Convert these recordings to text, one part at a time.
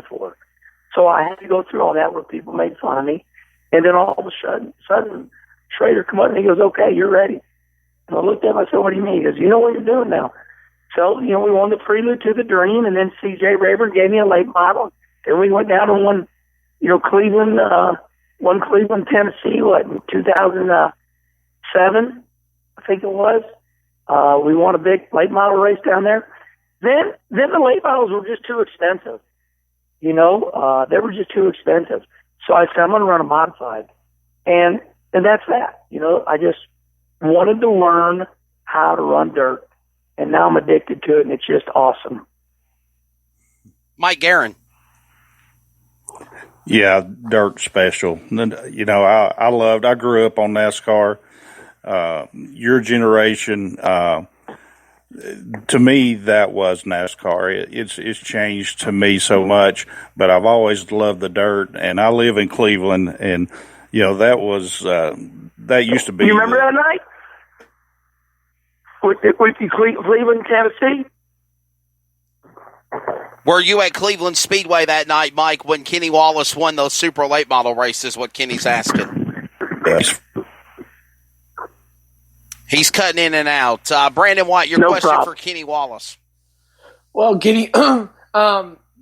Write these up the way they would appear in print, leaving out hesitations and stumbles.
before. So I had to go through all that where people made fun of me. And then all of a sudden, Schrader come up and he goes, okay, you're ready. And I looked at him, I said, what do you mean? He goes, you know what you're doing now. So, we won the Prelude to the Dream, and then C.J. Rayburn gave me a late model. Then we went down and won, Cleveland, Tennessee, in 2007, I think it was. We won a big late model race down there. Then the late models were just too expensive. They were just too expensive. So I said, I'm going to run a modified. And that's that. I just wanted to learn how to run dirt. And now I'm addicted to it, and it's just awesome. Mike Guerin. Yeah, dirt special. I grew up on NASCAR. Your generation, to me, that was NASCAR. It's changed to me so much, but I've always loved the dirt, and I live in Cleveland, and that was that used to be. You remember that night with Cleveland, Tennessee? Were you at Cleveland Speedway that night, Mike, when Kenny Wallace won those super late model races? What Kenny's asking. Yes. He's cutting in and out. Brandon White, your question for Kenny Wallace. Well, Kenny,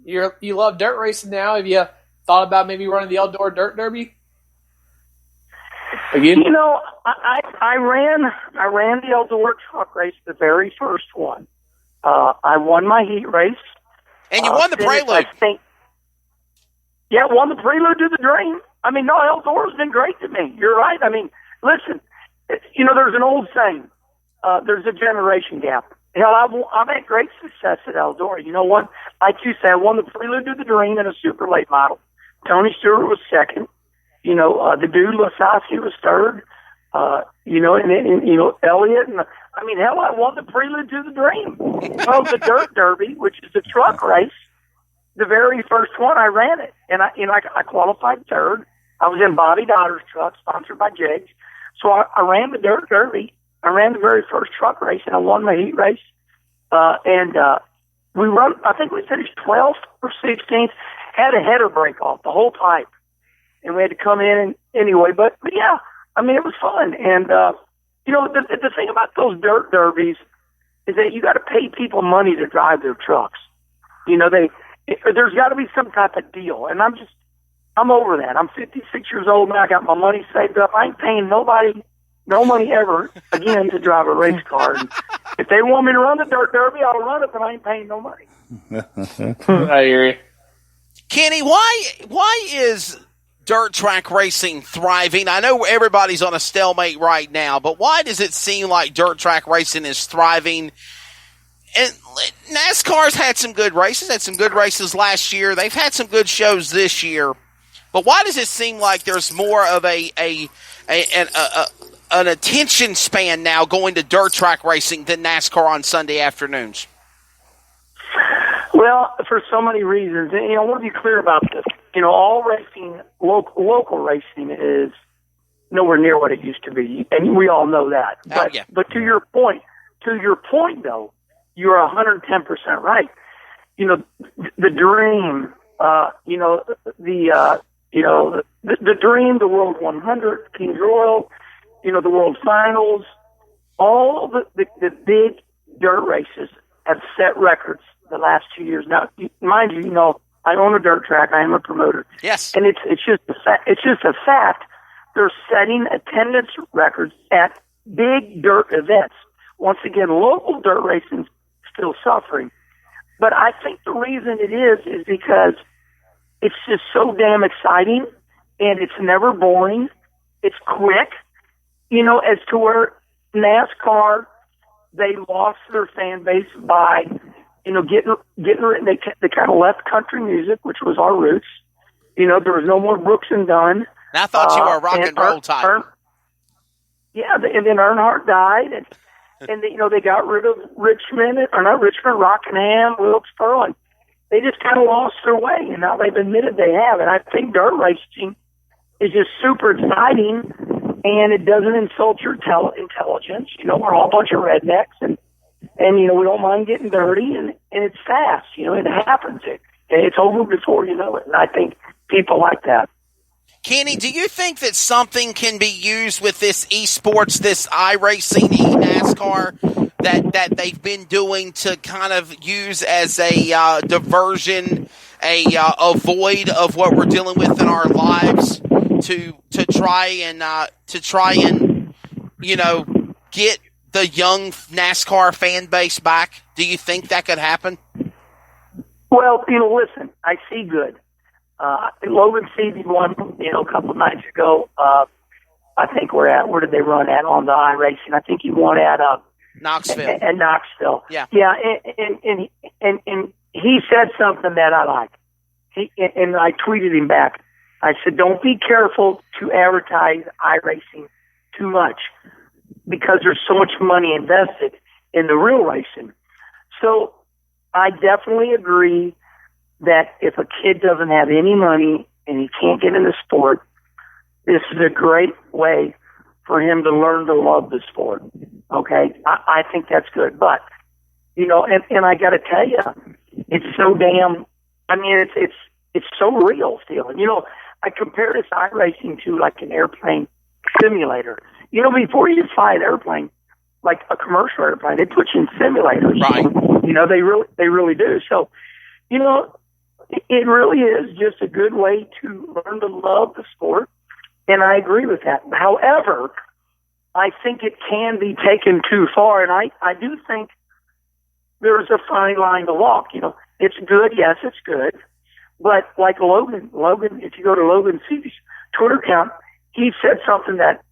you love dirt racing now. Have you thought about maybe running the Eldora Dirt Derby? Again? I ran the Eldora truck race, the very first one. I won my heat race. And you won the Prelude. Won the Prelude to the Dream. Eldora's been great to me. You're right. Listen, there's an old saying. There's a generation gap. Hell, I've had great success at Eldora. You know what? Like you said, I won the Prelude to the Dream in a super late model. Tony Stewart was second. The dude Lasasi was third. Elliott. And hell, I won the Prelude to the Dream. Well, the Dirt Derby, which is the truck race, the very first one, I ran it. And I qualified third. I was in Bobby Dotter's truck, sponsored by Jakes. So I ran the Dirt Derby. I ran the very first truck race, and I won my heat race. I think we finished 12th or 16th, had a header break off the whole pipe. And we had to come in anyway. But yeah, it was fun. And, the thing about those dirt derbies is that you got to pay people money to drive their trucks. There's got to be some type of deal. And I'm over that. I'm 56 years old now. I got my money saved up. I ain't paying nobody no money ever again to drive a race car. And if they want me to run the dirt derby, I'll run it, but I ain't paying no money. I hear you. Kenny, why is dirt track racing thriving? I know everybody's on a stalemate right now, but why does it seem like dirt track racing is thriving? And NASCAR's had some good races last year. They've had some good shows this year. But why does it seem like there's more of an attention span now going to dirt track racing than NASCAR on Sunday afternoons? Well, for so many reasons. And, I want to be clear about this. All racing, local racing is nowhere near what it used to be. And we all know that. But to your point, though, you're 110% right. The dream, the dream, the World 100, Kings Royal, the World Finals, all the big dirt races have set records the last 2 years. Now, mind you, I own a dirt track. I am a promoter. Yes, and it's just a fact. They're setting attendance records at big dirt events. Once again, local dirt racing still suffering, but I think the reason it is because it's just so damn exciting, and it's never boring. It's quick, as to where NASCAR, they lost their fan base by, getting they kind of left country music, which was our roots. There was no more Brooks and Dunn. And I thought you were a rock and roll type. And then Earnhardt died, and they got rid of Rockingham, Wilkesboro, and they just kind of lost their way, and now they've admitted they have. And I think dirt racing is just super exciting, and it doesn't insult your intelligence. We're all a bunch of rednecks, and we don't mind getting dirty, and it's fast. It happens. and it's over before you know it. And I think people like that. Kenny, do you think that something can be used with this esports, this iRacing, NASCAR that they've been doing to kind of use as a diversion, a void of what we're dealing with in our lives to try and get the young NASCAR fan base back? Do you think that could happen? Well, listen, I see good. Logan Seavey won, a couple of nights ago. I think where did they run at on the iRacing? I think he won at Knoxville. At Knoxville. Yeah. Yeah, and he said something that I like. And I tweeted him back. I said, don't be careful to advertise iRacing too much because there's so much money invested in the real racing. So I definitely agree that if a kid doesn't have any money and he can't get in the sport, this is a great way for him to learn to love the sport. Okay? I think that's good. But, and I got to tell you, it's so damn, it's so real still. And, I compare this iRacing to like an airplane simulator. Before you fly an airplane, like a commercial airplane, they put you in simulators. Right. They really do. So, it really is just a good way to learn to love the sport, and I agree with that. However, I think it can be taken too far, and I do think there's a fine line to walk. It's good, yes, it's good, but like Logan, if you go to Logan Seavey's Twitter account, he said something that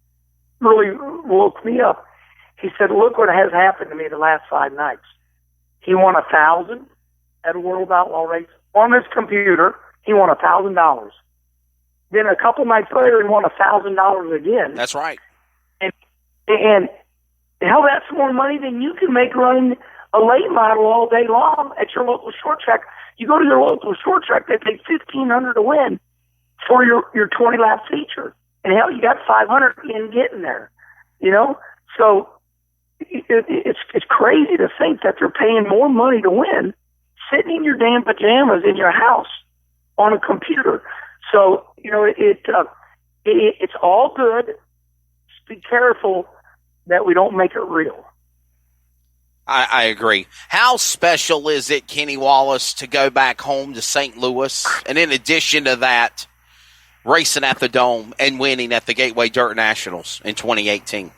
really woke me up. He said, look what has happened to me the last 5 nights. He won 1,000 at a World Outlaw race. On his computer, he won $1,000. Then a couple nights later, he won $1,000 again. That's right. And hell, that's more money than you can make running a late model all day long at your local short track. You go to your local short track, they pay $1,500 to win for your 20-lap feature, and hell, you got $500 in getting there. So it's crazy to think that they're paying more money to win sitting in your damn pajamas in your house on a computer. So, it's all good. Just be careful that we don't make it real. I agree. How special is it, Kenny Wallace, to go back home to St. Louis, and in addition to that, racing at the Dome and winning at the Gateway Dirt Nationals in 2018?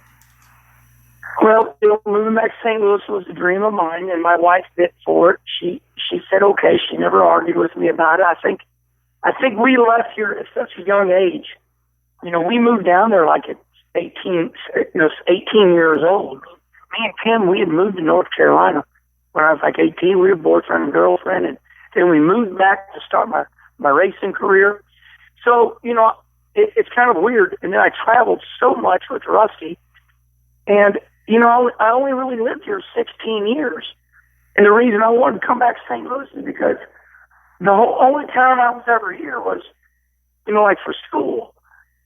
Well, moving back to St. Louis was a dream of mine, and my wife bid for it. She said okay. She never argued with me about it. I think we left here at such a young age. We moved down there like at 18 years old. Me and Kim, we had moved to North Carolina when I was like 18. We were boyfriend and girlfriend, and then we moved back to start my racing career. So, it's kind of weird. And then I traveled so much with Rusty, and I only really lived here 16 years. And the reason I wanted to come back to St. Louis is because the only time I was ever here was, like for school.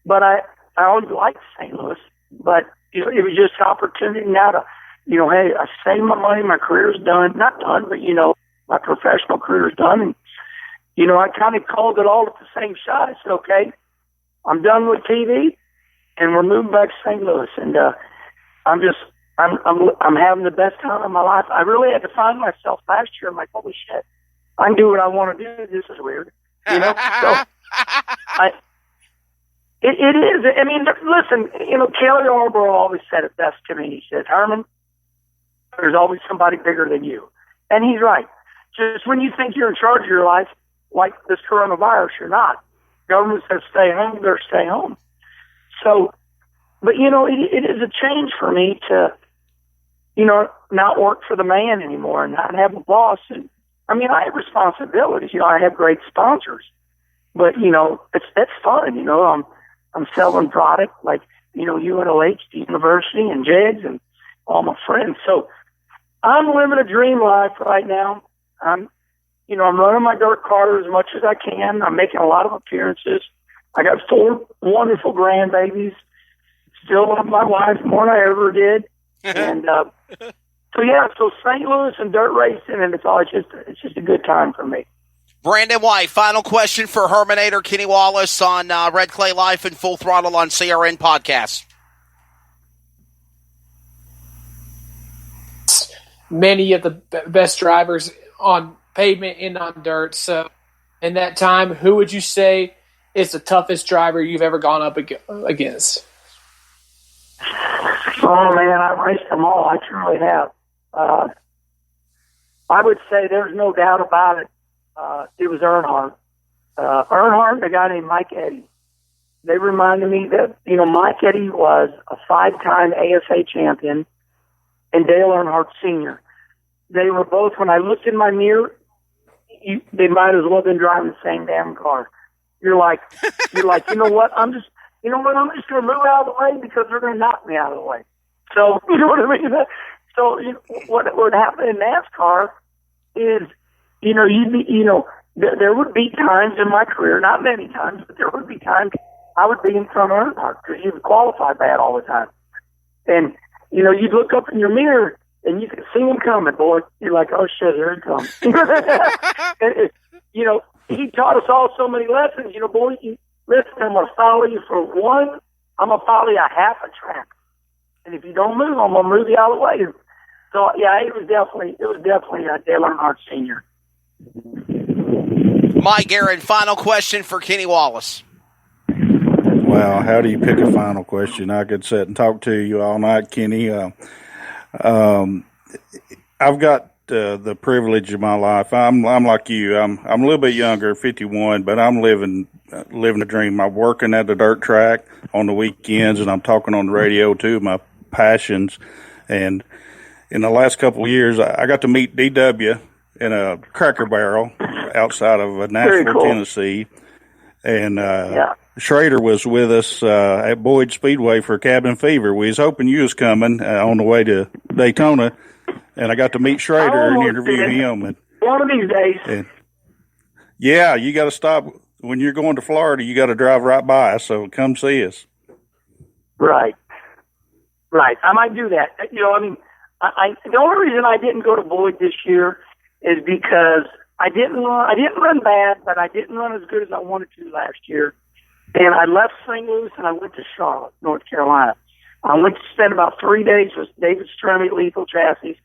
But I always liked St. Louis. But, it was just an opportunity now to, hey, I saved my money, my career's done. Not done, but, my professional career's done. And, I kind of called it all at the same shot. I said, okay, I'm done with TV, and we're moving back to St. Louis. And I'm having the best time of my life. I really had to find myself last year. I'm like, holy shit, I can do what I want to do. This is weird, So it is. I mean, listen, Kelly Arborough always said it best to me. He says, Herman, there's always somebody bigger than you, and he's right. Just when you think you're in charge of your life, like this coronavirus, you're not. Government says stay home, you better stay home. So, but it is a change for me to, not work for the man anymore and not have a boss. And I have responsibilities. I have great sponsors, but it's fun. I'm selling product like UNLH, the university, and JEGS, and all my friends. So I'm living a dream life right now. I'm running my dirt car as much as I can. I'm making a lot of appearances. I got 4 wonderful grandbabies. Still love my wife more than I ever did. And so St. Louis and dirt racing, and it's just a good time for me. Brandon White, final question for Herminator Kenny Wallace on Red Clay Life and Full Throttle on CRN podcast. Many of the best drivers on pavement and on dirt. So in that time, who would you say is the toughest driver you've ever gone up against? Oh, man, I've raced them all. I truly have. I would say there's no doubt about it. It was Earnhardt. Earnhardt and a guy named Mike Eddy. They reminded me that, Mike Eddy was a 5-time ASA champion and Dale Earnhardt Sr. They were both, when I looked in my mirror, they might as well have been driving the same damn car. You're like, you know what? I'm just going to move out of the way because they're going to knock me out of the way. So, you know what I mean? So, what would happen in NASCAR is, there would be times in my career, not many times, but there would be times I would be in front of Earnhardt because he would qualify bad all the time. And, you'd look up in your mirror and you could see him coming, boy. You're like, oh, shit, here he comes. He taught us all so many lessons. Boy, listen, I'm going to follow you for one. I'm going to follow you a half a track. And if you don't move, I'm going to move you out of the way. So, yeah, it was definitely Dale Earnhardt Sr. Mike Aaron, final question for Kenny Wallace. Well, how do you pick a final question? I could sit and talk to you all night, Kenny. I've got the privilege of my life. I'm like you. I'm a little bit younger, 51, but I'm living a dream. I'm working at the dirt track on the weekends, and I'm talking on the radio too. My passions, and in the last couple of years, I got to meet DW in a Cracker Barrel outside of Nashville, cool. Tennessee, and Schrader was with us at Boyd Speedway for Cabin Fever. We was hoping you was coming on the way to Daytona, and I got to meet Schrader and interview him. And, one of these days. And, yeah, you got to stop. When you're going to Florida, you got to drive right by us, so come see us. Right. I might do that. The only reason I didn't go to Boyd this year is because I didn't run bad, but I didn't run as good as I wanted to last year. And I left St. Louis and I went to Charlotte, North Carolina. I went to spend about 3 days with David Stremme, Lethal Chassis.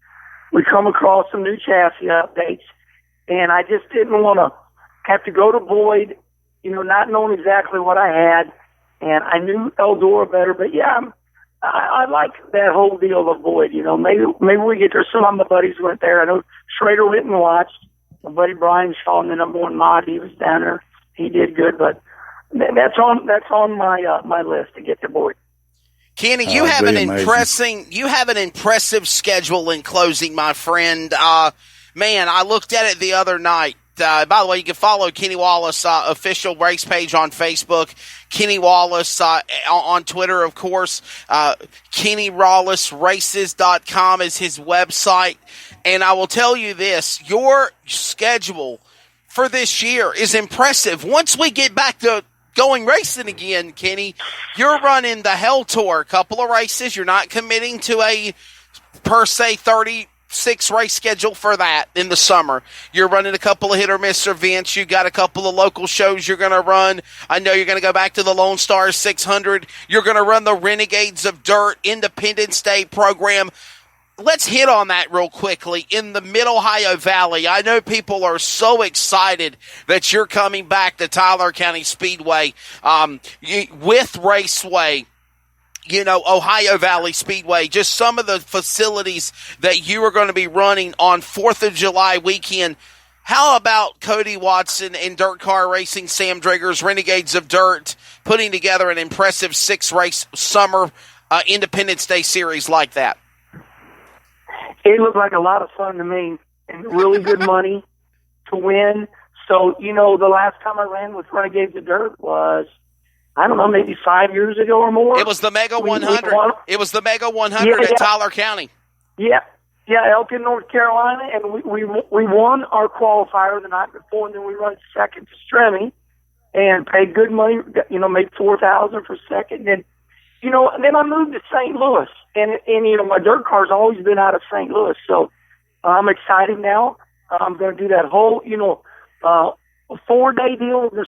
We come across some new chassis updates, and I just didn't want to have to go to Boyd, not knowing exactly what I had. And I knew Eldora better, but yeah, I like that whole deal of Boyd. Maybe we get there. Some of my buddies went there. I know Schrader went and watched. My buddy Brian Shaw, the number one mod, he was down there. He did good, but that's on my list to get to Boyd. Kenny, you have an impressive schedule in closing, my friend. Man, I looked at it the other night. By the way, you can follow Kenny Wallace official race page on Facebook, Kenny Wallace on Twitter, of course. KennyWallaceRaces.com is his website. And I will tell you this, your schedule for this year is impressive. Once we get back to going racing again, Kenny, you're running the Hell Tour, a couple of races. You're not committing to a, per se, 36 race schedule for that in the summer. You're running a couple of hit or miss events. You got a couple of local shows you're going to run. I know you're going to go back to the Lone Star 600. You're going to run the Renegades of Dirt Independence Day program. Let's hit on that real quickly. In the Mid-Ohio Valley, I know people are so excited that you're coming back to Tyler County Speedway with Raceway, Ohio Valley Speedway, just some of the facilities that you are going to be running on 4th of July weekend. How about Cody Watson and Dirt Car Racing, Sam Driggers, Renegades of Dirt, putting together an impressive 6-race summer Independence Day series like that? It looked like a lot of fun to me and really good money to win. So, the last time I ran with Renegades of Dirt was, I don't know, maybe 5 years ago or more. It was the Mega 100. It was the Mega 100 in Tyler County. Yeah, Elkin, North Carolina, and we won our qualifier the night before, and then we run second to Stremme and paid good money, made $4,000 for second. And then I moved to St. Louis, and my dirt car's always been out of St. Louis, so I'm excited now. I'm going to do that whole, a 4-day deal with